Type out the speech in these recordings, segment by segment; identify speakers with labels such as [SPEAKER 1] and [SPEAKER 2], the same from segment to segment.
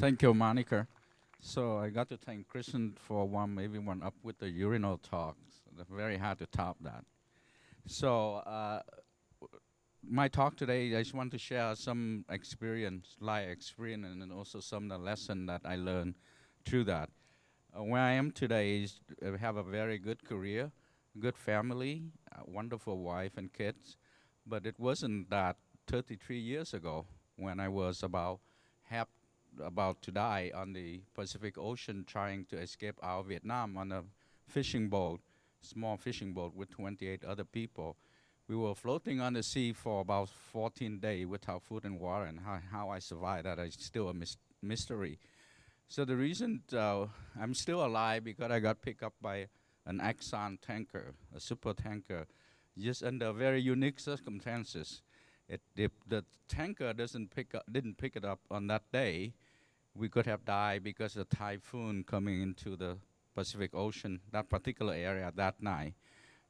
[SPEAKER 1] Thank you, Monica. So I got to thank Kristen for maybe one up with the urinal talks. It's very hard to top that. So my talk today, I just want to share some experience, life experience, and then also some of the lesson that I learned through that. Where I am today is have a very good career, good family, a wonderful wife and kids. But it wasn't that 33 years ago when I was half about to die on the Pacific Ocean trying to escape out of Vietnam on a fishing boat, small fishing boat with 28 other people. We were floating on the sea for about 14 days without food and water, and how I survived that is still a mystery. So the reason I'm still alive because I got picked up by an Exxon tanker, a super tanker, just under very unique circumstances. If the tanker didn't pick it up on that day, we could have died because of typhoon coming into the Pacific Ocean, that particular area that night.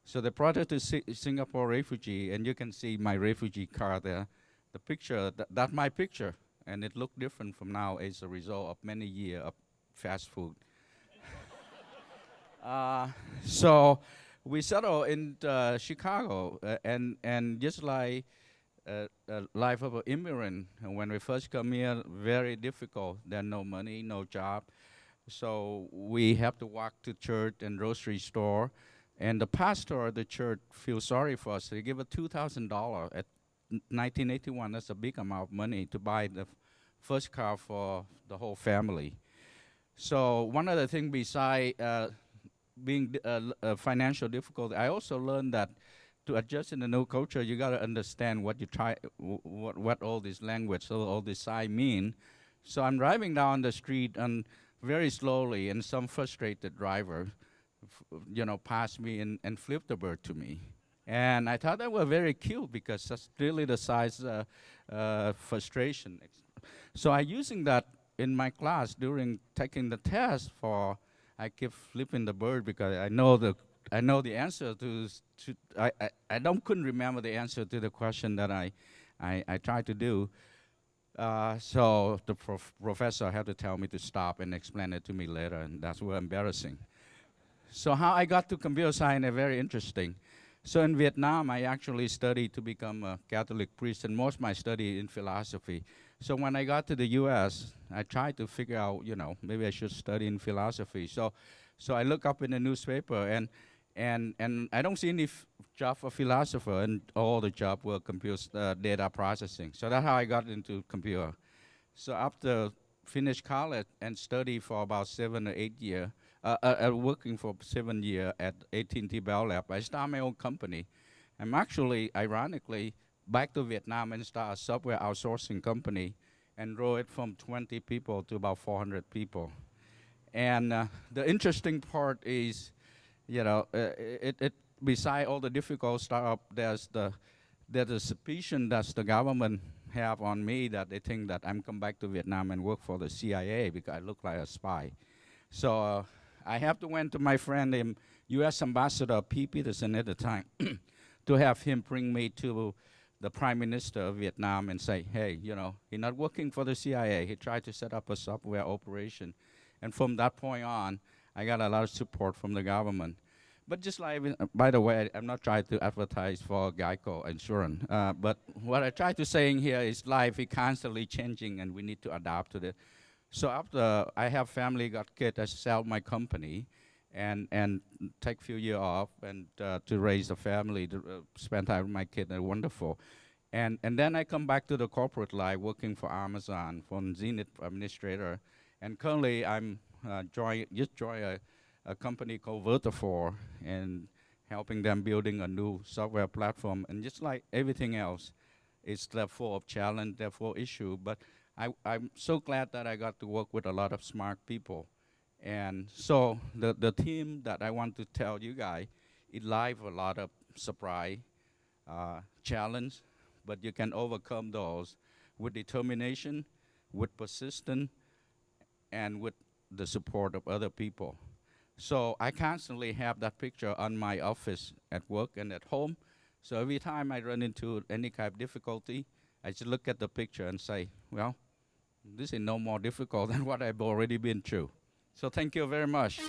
[SPEAKER 1] So they brought it to Singapore Refugee, and you can see my refugee car there. The picture, that's my picture, and it looked different from now as a result of many years of fast food. So we settled in Chicago, and just like life of an immigrant, when we first come here, very difficult. There's no money, no job. So we have to walk to church and grocery store. And the pastor of the church feels sorry for us. He gave us $2,000 at 1981. That's a big amount of money to buy the first car for the whole family. So one other thing besides being financial difficult, I also learned that to adjust in the new culture, you got to understand what you try, what all this language, all this sign mean. So I'm driving down the street and very slowly, and some frustrated driver, passed me and flipped the bird to me. And I thought that was very cute because that's really the size frustration. So I using that in my class during taking the test for. I keep flipping the bird because I know the answer to I couldn't remember the answer to the question that I tried to do. So the professor had to tell me to stop and explain it to me later, and that's were embarrassing. So how I got to computer science is very interesting. So in Vietnam, I actually studied to become a Catholic priest, and most of my study in philosophy. So when I got to the U.S., I tried to figure out, maybe I should study in philosophy. So I look up in the newspaper, and I don't see any job for philosopher, and all the job were computer data processing. So that's how I got into computer. So after finish college and study for about 7 or 8 years, working for 7 years at AT&T Bell Lab, I started my own company. I'm actually, ironically, back to Vietnam and start a software outsourcing company and grow it from 20 people to about 400 people. And the interesting part is, beside all the difficult startup, there's a suspicion that the government have on me that they think that I'm come back to Vietnam and work for the CIA because I look like a spy. So I have to went to my friend, U.S. Ambassador P. Peterson at the time, to have him bring me to the Prime Minister of Vietnam and say, hey, he's not working for the CIA. He tried to set up a software operation. And from that point on, I got a lot of support from the government. But just like, by the way, I'm not trying to advertise for Geico insurance. But what I try to say in here is life is constantly changing and we need to adapt to it. So after I have family, got kids, I sell my company and take a few years off and to raise a family, to spend time with my kids, they're wonderful. And then I come back to the corporate life, working for Amazon, from Zenith administrator. And currently I'm joined a company called Vertifor and helping them building a new software platform. And just like everything else, it's full of challenge, full of issue. But I'm so glad that I got to work with a lot of smart people. And so the theme that I want to tell you guys, it live a lot of surprise, challenge, but you can overcome those with determination, with persistence, and with the support of other people. So I constantly have that picture on my office at work and at home. So every time I run into any kind of difficulty, I just look at the picture and say, well, This is no more difficult than what I've already been through. So thank you very much.